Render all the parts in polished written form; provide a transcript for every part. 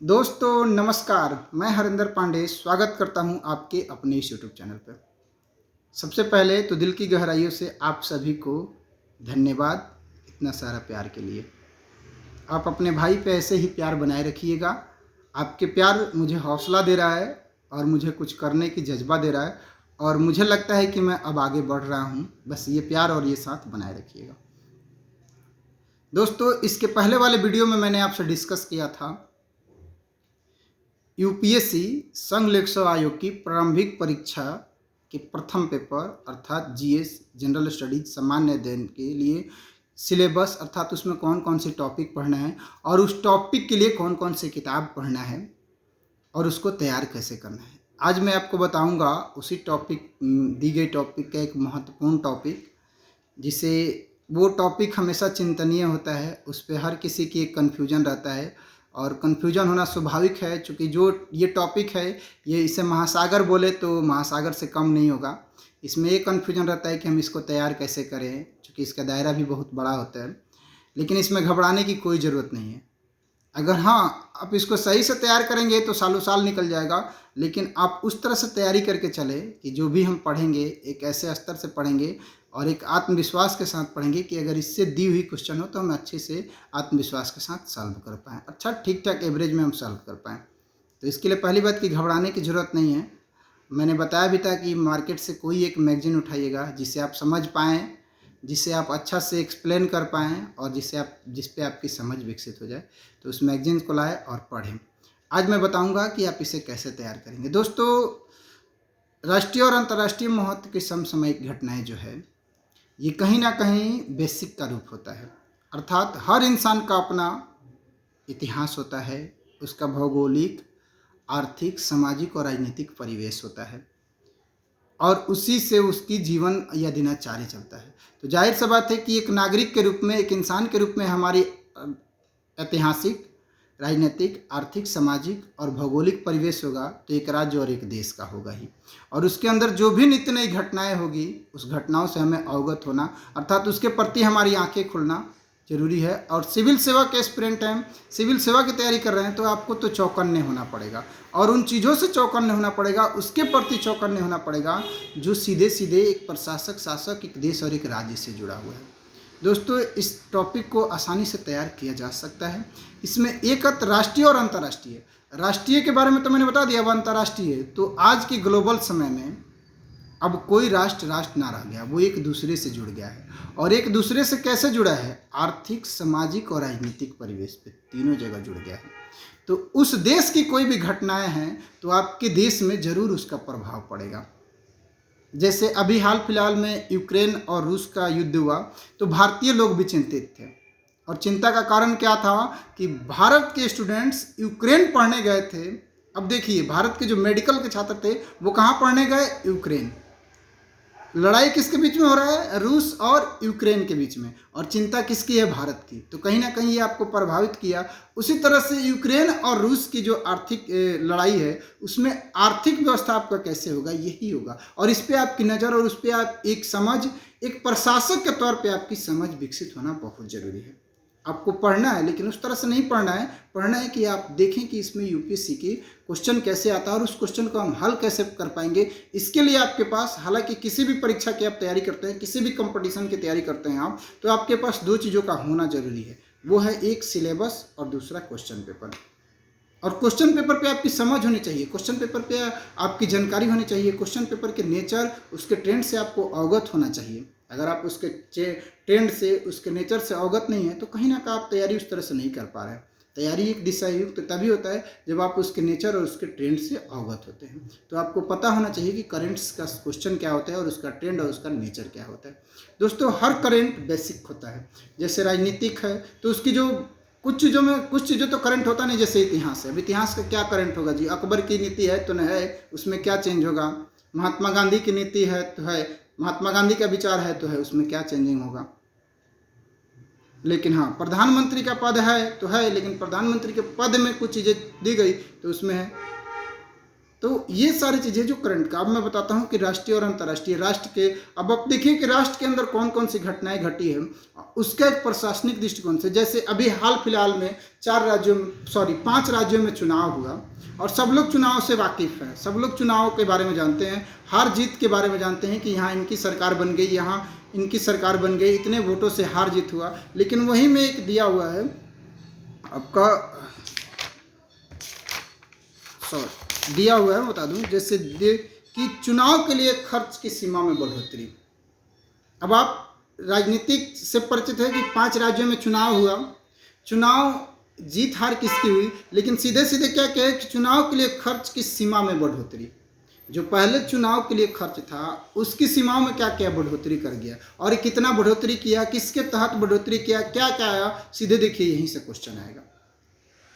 दोस्तों नमस्कार, मैं हरिंदर पांडे स्वागत करता हूं आपके अपने इस यूट्यूब चैनल पर। सबसे पहले तो दिल की गहराइयों से आप सभी को धन्यवाद इतना सारा प्यार के लिए। आप अपने भाई पे ऐसे ही प्यार बनाए रखिएगा। आपके प्यार मुझे हौसला दे रहा है और मुझे कुछ करने की जज्बा दे रहा है और मुझे लगता है कि मैं अब आगे बढ़ रहा हूं। बस ये प्यार और ये साथ बनाए रखिएगा। दोस्तों, इसके पहले वाले वीडियो में मैंने आपसे डिस्कस किया था यूपीएससी संघ लोक सेवा आयोग की प्रारंभिक परीक्षा के प्रथम पेपर अर्थात जीएस जनरल स्टडीज सामान्य अध्ययन के लिए सिलेबस अर्थात उसमें कौन कौन से टॉपिक पढ़ना है और उस टॉपिक के लिए कौन कौन से किताब पढ़ना है और उसको तैयार कैसे करना है। आज मैं आपको बताऊंगा उसी टॉपिक दी गई टॉपिक का एक महत्वपूर्ण टॉपिक, जिसे वो टॉपिक हमेशा चिंतनीय होता है। उस पर हर किसी की एक कन्फ्यूजन रहता है और कन्फ्यूजन होना स्वाभाविक है, क्योंकि जो ये टॉपिक है ये इसे महासागर बोले तो महासागर से कम नहीं होगा। इसमें एक कन्फ्यूजन रहता है कि हम इसको तैयार कैसे करें, क्योंकि इसका दायरा भी बहुत बड़ा होता है। लेकिन इसमें घबराने की कोई ज़रूरत नहीं है। अगर हाँ आप इसको सही से तैयार करेंगे तो सालों साल निकल जाएगा, लेकिन आप उस तरह से तैयारी करके चले कि जो भी हम पढ़ेंगे एक ऐसे स्तर से पढ़ेंगे और एक आत्मविश्वास के साथ पढ़ेंगे कि अगर इससे दी हुई क्वेश्चन हो तो हम अच्छे से आत्मविश्वास के साथ सॉल्व कर पाएँ, अच्छा ठीक ठाक एवरेज में हम सॉल्व कर पाएँ। तो इसके लिए पहली बात कि घबराने की ज़रूरत नहीं है। मैंने बताया भी था कि मार्केट से कोई एक मैगजीन उठाइएगा जिसे आप समझ पाएँ, जिसे आप अच्छा से एक्सप्लेन कर पाएँ और जिस पे आपकी समझ विकसित हो जाए, तो उस मैगजीन को लाएँ और पढ़ें। आज मैं बताऊंगा कि आप इसे कैसे तैयार करेंगे। दोस्तों, राष्ट्रीय और अंतर्राष्ट्रीय महत्व की समसामयिक घटनाएं जो है ये कहीं ना कहीं बेसिक का रूप होता है, अर्थात हर इंसान का अपना इतिहास होता है, उसका भौगोलिक, आर्थिक, सामाजिक और राजनीतिक परिवेश होता है और उसी से उसकी जीवन या दिनचर्या चलता है। तो जाहिर सी बात है कि एक नागरिक के रूप में, एक इंसान के रूप में हमारी ऐतिहासिक, राजनीतिक, आर्थिक, सामाजिक और भौगोलिक परिवेश होगा तो एक राज्य और एक देश का होगा ही। और उसके अंदर जो भी नित्य नई घटनाएं होगी उस घटनाओं से हमें अवगत होना अर्थात उसके प्रति हमारी आंखें खुलना जरूरी है। और सिविल सेवा के एस्पिरेंट हैं, सिविल सेवा की तैयारी कर रहे हैं, तो आपको तो चौकन्ने होना पड़ेगा और उन चीज़ों से चौकन्ने होना पड़ेगा, उसके प्रति चौकन्ने होना पड़ेगा जो सीधे सीधे एक प्रशासक, शासक, एक देश और एक राज्य से जुड़ा हुआ है। दोस्तों, इस टॉपिक को आसानी से तैयार किया जा सकता है। इसमें एक राष्ट्रीय और अंतर्राष्ट्रीय, राष्ट्रीय के बारे में तो मैंने बता दिया, अब अंतर्राष्ट्रीय तो आज के ग्लोबल समय में अब कोई राष्ट्र ना रह गया, वो एक दूसरे से जुड़ गया है। और एक दूसरे से कैसे जुड़ा है? आर्थिक, सामाजिक और राजनीतिक परिवेश पे तीनों जगह जुड़ गया है। तो उस देश की कोई भी घटनाएं हैं तो आपके देश में जरूर उसका प्रभाव पड़ेगा। जैसे अभी हाल फिलहाल में यूक्रेन और रूस का युद्ध हुआ तो भारतीय लोग भी चिंतित थे और चिंता का कारण क्या था कि भारत के स्टूडेंट्स यूक्रेन पढ़ने गए थे। अब देखिए, भारत के जो मेडिकल के छात्र थे वो कहाँ पढ़ने गए? यूक्रेन। लड़ाई किसके बीच में हो रहा है? रूस और यूक्रेन के बीच में। और चिंता किसकी है? भारत की। तो कहीं ना कहीं ये आपको प्रभावित किया। उसी तरह से यूक्रेन और रूस की जो आर्थिक लड़ाई है उसमें आर्थिक व्यवस्था आपका कैसे होगा, यही होगा। और इस पर आपकी नज़र और उस पर आप एक समझ, एक प्रशासक के तौर पे आपकी समझ विकसित होना बहुत ज़रूरी है। आपको पढ़ना है, लेकिन उस तरह से नहीं पढ़ना है। पढ़ना है कि आप देखें कि इसमें यूपीएससी की क्वेश्चन कैसे आता है और उस क्वेश्चन को हम हल कैसे कर पाएंगे। इसके लिए आपके पास, हालांकि किसी भी परीक्षा की आप तैयारी करते हैं, किसी भी कंपटीशन की तैयारी करते हैं आप, तो आपके पास दो चीज़ों का होना जरूरी है। वो है एक सिलेबस और दूसरा क्वेश्चन पेपर। और क्वेश्चन पेपर पे आपकी समझ होनी चाहिए, क्वेश्चन पेपर पे आपकी जानकारी होनी चाहिए, क्वेश्चन पेपर के नेचर, उसके ट्रेंड से आपको अवगत होना चाहिए। अगर आप उसके ट्रेंड से, उसके नेचर से अवगत नहीं है तो कहीं ना कहीं आप तैयारी उस तरह से नहीं कर पा रहे हैं। तैयारी एक दिशा युक्त तभी होता है जब आप उसके नेचर और उसके ट्रेंड से अवगत होते हैं। तो आपको पता होना चाहिए कि करेंट्स का क्वेश्चन क्या होता है और उसका ट्रेंड और उसका नेचर क्या होता है। दोस्तों, हर करेंट बेसिक होता है। जैसे राजनीतिक है तो उसकी जो कुछ चीज़ों तो करंट होता नहीं। जैसे इतिहास है, अब इतिहास का क्या करंट होगा जी? अकबर की नीति है तो न है, उसमें क्या चेंज होगा? महात्मा गांधी की नीति है तो है, महात्मा गांधी का विचार है तो है, उसमें क्या चेंजिंग होगा? लेकिन हाँ, प्रधानमंत्री का पद है तो है, लेकिन प्रधानमंत्री के पद में कुछ चीज़ें दी गई तो उसमें है। तो ये सारी चीज़ें जो करंट का, अब मैं बताता हूँ कि राष्ट्रीय और अंतर्राष्ट्रीय, राष्ट्र के, अब आप देखिए कि राष्ट्र के अंदर कौन कौन सी घटनाएं घटी है उसका एक प्रशासनिक दृष्टिकोण से। जैसे अभी हाल फिलहाल में 5 राज्यों में चुनाव हुआ और सब लोग चुनाव से वाकिफ़ हैं, सब लोग चुनाव के बारे में जानते हैं, हार जीत के बारे में जानते हैं कि यहाँ इनकी सरकार बन गई, यहाँ इनकी सरकार बन गई, इतने वोटों से हार जीत हुआ। लेकिन वहीं में एक दिया हुआ है आपका, दिया हुआ है, बता दूं, जैसे कि चुनाव के लिए खर्च की सीमा में बढ़ोतरी। अब आप राजनीतिक से परिचित है कि 5 राज्यों में चुनाव हुआ, चुनाव जीत हार किसकी हुई, लेकिन सीधे सीधे क्या कहे कि चुनाव के लिए खर्च की सीमा में बढ़ोतरी। जो पहले चुनाव के लिए खर्च था उसकी सीमाओं में क्या क्या बढ़ोतरी कर गया, और कितना बढ़ोतरी किया, किसके तहत बढ़ोतरी किया, क्या क्या आया, सीधे देखिए यहीं से क्वेश्चन आएगा।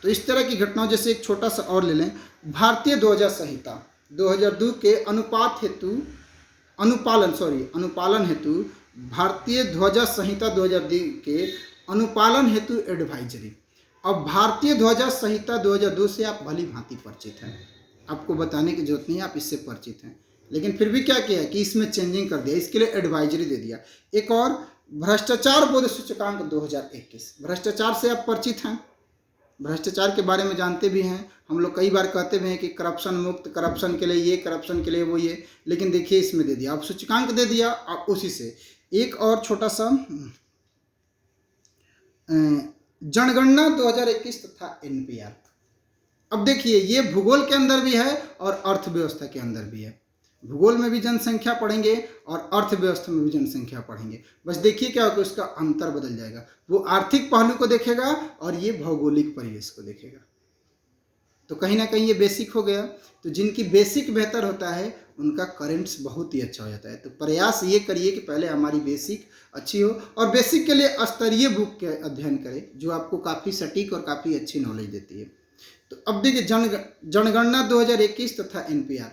तो इस तरह की घटनाओं, जैसे एक छोटा सा और ले लें, भारतीय ध्वजा संहिता 2002 के अनुपालन हेतु भारतीय ध्वजा संहिता 2002 के अनुपालन हेतु एडवाइजरी। अब भारतीय ध्वजा संहिता 2002 से आप भली भांति परिचित हैं, आपको बताने की जरूरत नहीं है, आप इससे परिचित हैं, लेकिन फिर भी क्या किया कि इसमें चेंजिंग कर दिया, इसके लिए एडवाइजरी दे दिया। एक और भ्रष्टाचार बोध सूचकांक 2021, भ्रष्टाचार से आप परिचित हैं, भ्रष्टाचार के बारे में जानते भी हैं, हम लोग कई बार कहते भी हैं कि करप्शन मुक्त, करप्शन के लिए ये, करप्शन के लिए वो ये, लेकिन देखिए इसमें दे दिया, अब सूचकांक दे दिया। अब उसी से एक और छोटा सा जनगणना 2021 तथा एनपीआर। अब देखिए ये भूगोल के अंदर भी है और अर्थव्यवस्था के अंदर भी है, भूगोल में भी जनसंख्या पढ़ेंगे और अर्थव्यवस्था में भी जनसंख्या पढ़ेंगे। बस देखिए क्या होगा, उसका अंतर बदल जाएगा, वो आर्थिक पहलू को देखेगा और ये भौगोलिक परिवेश को देखेगा। तो कहीं ना कहीं ये बेसिक हो गया। तो जिनकी बेसिक बेहतर होता है उनका करेंट्स बहुत ही अच्छा हो जाता है। तो प्रयास ये करिए कि पहले हमारी बेसिक अच्छी हो, और बेसिक के लिए स्तरीय बुक के अध्ययन करें जो आपको काफ़ी सटीक और काफ़ी अच्छी नॉलेज देती है। तो अब देखिए जनगणना 2021 तथा एनपीआर,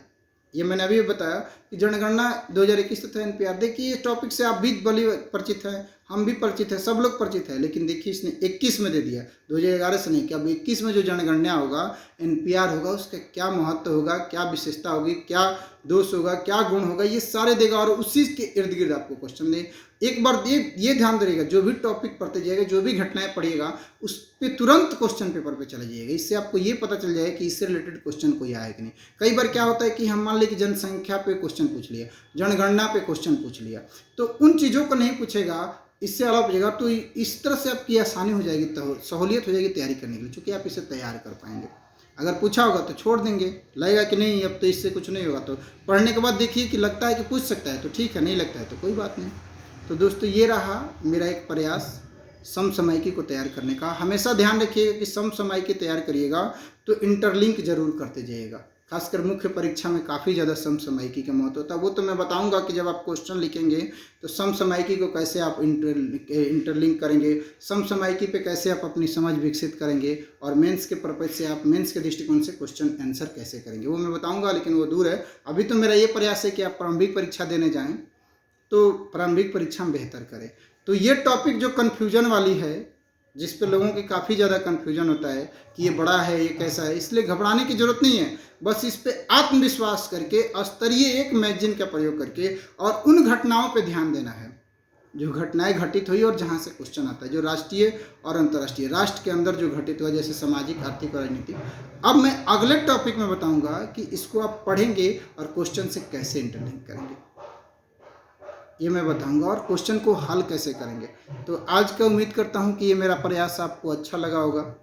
ये मैंने अभी बताया कि जनगणना 2021 तथा एनपीआर, देखिए इस टॉपिक से आप भी बड़ी परिचित हैं, हम भी परिचित हैं, सब लोग परिचित हैं, लेकिन देखिए इसने 21 में दे दिया, 2011 से नहीं, कि अब 21 में जो जनगणना होगा, एनपीआर होगा, उसका क्या महत्व होगा, क्या विशेषता होगी, क्या दोष होगा, क्या गुण होगा, ये सारे देगा और उसी के इर्द गिर्द आपको क्वेश्चन दे। एक बार ये ध्यान रखिएगा, जो भी टॉपिक पढ़ते जाएगा, जो भी घटनाएं पढ़िएगा, उस पर तुरंत क्वेश्चन पेपर पे चले जाइएगा। इससे आपको ये पता चल जाएगा कि इससे रिलेटेड क्वेश्चन कोई आया कि नहीं। कई बार क्या होता है कि हम मान लें कि जनसंख्या पे क्वेश्चन पूछ लिया, जनगणना पे क्वेश्चन पूछ लिया, तो उन चीज़ों को नहीं पूछेगा, इससे अलग पूछेगा, तो इस तरह से आपकी आसानी हो जाएगी, तो सहूलियत हो जाएगी तैयारी करने के लिए, चूँकि आप इसे तैयार कर पाएंगे। अगर पूछा होगा तो छोड़ देंगे, लगेगा कि नहीं अब तो इससे कुछ नहीं होगा, तो पढ़ने के बाद देखिए कि लगता है कि पूछ सकता है तो ठीक है, नहीं लगता है तो कोई बात नहीं। तो दोस्तों ये रहा मेरा एक प्रयास समसामयिकी को तैयार करने का। हमेशा ध्यान रखिएगा कि समसामयिकी तैयार करिएगा तो इंटरलिंक जरूर करते जाइएगा, खासकर मुख्य परीक्षा में काफ़ी ज़्यादा समसामयिकी का महत्व होता है। वो तो मैं बताऊंगा कि जब आप क्वेश्चन लिखेंगे तो समसामयिकी को कैसे आप इंटरलिंक करेंगे, समसामयिकी पे कैसे आप अपनी समझ विकसित करेंगे, और मेंस के पर्पज से आप मेंस के दृष्टिकोण से क्वेश्चन आंसर कैसे करेंगे, वो मैं बताऊंगा, लेकिन वो दूर है। अभी तो मेरा ये प्रयास है कि आप प्रारंभिक परीक्षा देने जाएँ तो प्रारंभिक परीक्षा में बेहतर करें। तो ये टॉपिक जो कन्फ्यूजन वाली है, जिस पे लोगों की काफ़ी ज़्यादा कन्फ्यूजन होता है कि ये बड़ा है, ये कैसा है, इसलिए घबराने की ज़रूरत नहीं है। बस इस पे आत्मविश्वास करके स्तरीय एक मैगजीन का प्रयोग करके और उन घटनाओं पे ध्यान देना है जो घटनाएं घटित हुई और जहाँ से क्वेश्चन आता है, जो राष्ट्रीय और अंतर्राष्ट्रीय, राष्ट्र के अंदर जो घटित हुआ, जैसे सामाजिक, आर्थिक और राजनीतिक। अब मैं अगले टॉपिक में बताऊँगा कि इसको आप पढ़ेंगे और क्वेश्चन से कैसे इंटरलिंक करेंगे, ये मैं बताऊंगा, और क्वेश्चन को हल कैसे करेंगे। तो आज का उम्मीद करता हूं कि ये मेरा प्रयास आपको अच्छा लगा होगा।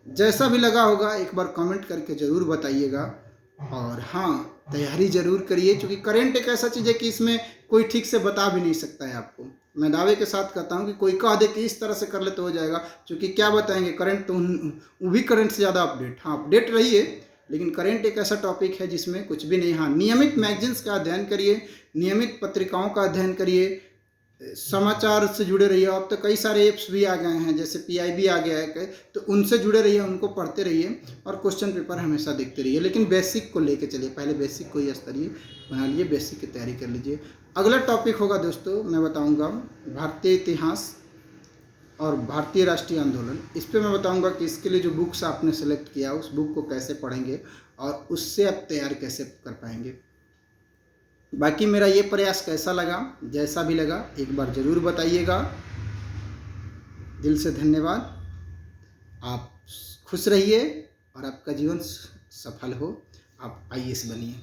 जैसा भी लगा होगा एक बार कमेंट करके ज़रूर बताइएगा, और हाँ तैयारी ज़रूर करिए, क्योंकि करंट एक ऐसा चीज़ है कि इसमें कोई ठीक से बता भी नहीं सकता है आपको। मैं दावे के साथ कहता हूँ कि कोई कह दे कि इस तरह से कर ले तो हो जाएगा, क्योंकि क्या बताएंगे, करंट तो वो भी करंट से ज़्यादा अपडेट, हाँ अपडेट रहिए, लेकिन करंट एक ऐसा टॉपिक है जिसमें कुछ भी नहीं। हाँ नियमित मैगजीन्स का अध्ययन करिए, नियमित पत्रिकाओं का अध्ययन करिए, समाचार से जुड़े रहिए। अब तो कई सारे ऐप्स भी आ गए हैं, जैसे PIB आ गया है, तो उनसे जुड़े रहिए, उनको पढ़ते रहिए और क्वेश्चन पेपर हमेशा देखते रहिए, लेकिन बेसिक को लेके चलिए, पहले बेसिक को ही स्तरीय बना लीजिए, बेसिक की तैयारी कर लीजिए। अगला टॉपिक होगा दोस्तों, मैं बताऊँगा भारतीय इतिहास और भारतीय राष्ट्रीय आंदोलन, इस पे मैं बताऊंगा कि इसके लिए जो बुक्स आपने सेलेक्ट किया उस बुक को कैसे पढ़ेंगे और उससे आप तैयार कैसे कर पाएंगे। बाकी मेरा ये प्रयास कैसा लगा, जैसा भी लगा एक बार ज़रूर बताइएगा। दिल से धन्यवाद। आप खुश रहिए और आपका जीवन सफल हो, आप आईएएस बनिए।